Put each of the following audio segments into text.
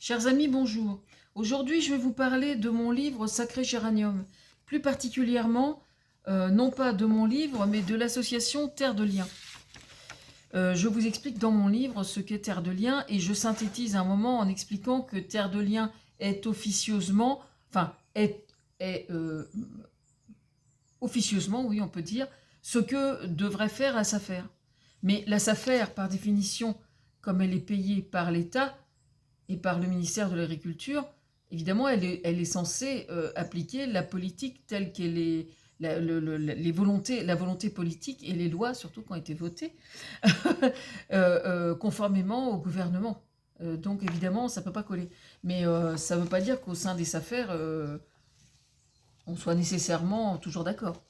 Chers amis, bonjour. Aujourd'hui, je vais vous parler de mon livre Sacré Géranium. Plus particulièrement, non pas de mon livre, mais de l'association Terre de Liens. Je vous explique dans mon livre ce qu'est Terre de Liens et je synthétise un moment en expliquant que Terre de Liens est officieusement, officieusement, oui, on peut dire, ce que devrait faire la SAFER. Mais la SAFER, par définition, comme elle est payée par l'État et par le ministère de l'Agriculture, évidemment, elle est censée appliquer la politique telle qu'elle est, la volonté politique et les lois, surtout qui ont été votées, conformément au gouvernement. Donc évidemment, ça ne peut pas coller. Mais ça ne veut pas dire qu'au sein des SAFER, on soit nécessairement toujours d'accord.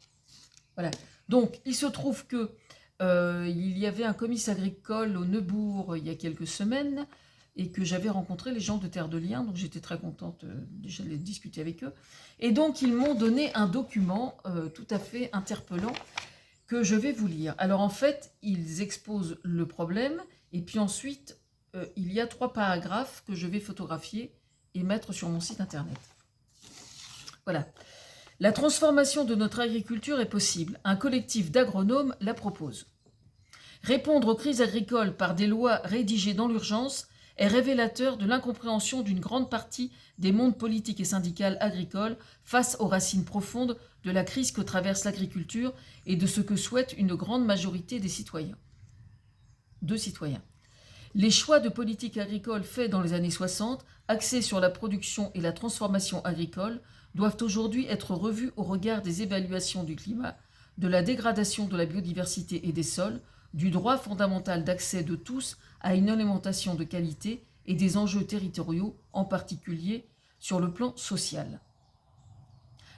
Voilà. Donc, il se trouve que il y avait un comice agricole au Neubourg il y a quelques semaines et que j'avais rencontré les gens de Terre de Liens, donc j'étais très contente déjà de discuter avec eux. Et donc, ils m'ont donné un document tout à fait interpellant que je vais vous lire. Alors, en fait, ils exposent le problème et puis ensuite, il y a 3 paragraphes que je vais photographier et mettre sur mon site internet. Voilà. La transformation de notre agriculture est possible. Un collectif d'agronomes la propose. Répondre aux crises agricoles par des lois rédigées dans l'urgence est révélateur de l'incompréhension d'une grande partie des mondes politiques et syndicales agricoles face aux racines profondes de la crise que traverse l'agriculture et de ce que souhaite une grande majorité des citoyens. Les choix de politique agricole faits dans les années 60, axés sur la production et la transformation agricole, doivent aujourd'hui être revus au regard des évaluations du climat, de la dégradation de la biodiversité et des sols, du droit fondamental d'accès de tous à une alimentation de qualité et des enjeux territoriaux, en particulier sur le plan social.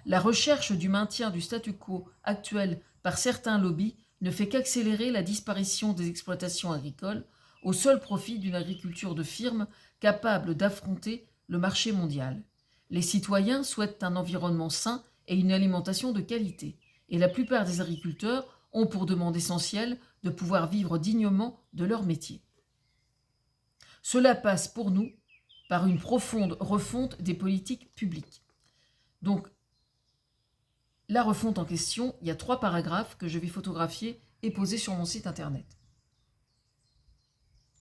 La recherche du maintien du statu quo actuel par certains lobbies ne fait qu'accélérer la disparition des exploitations agricoles au seul profit d'une agriculture de firme capable d'affronter le marché mondial. Les citoyens souhaitent un environnement sain et une alimentation de qualité, et la plupart des agriculteurs ont pour demande essentielle de pouvoir vivre dignement de leur métier. Cela passe pour nous par une profonde refonte des politiques publiques. Donc, la refonte en question, il y a 3 paragraphes que je vais photographier et poser sur mon site internet.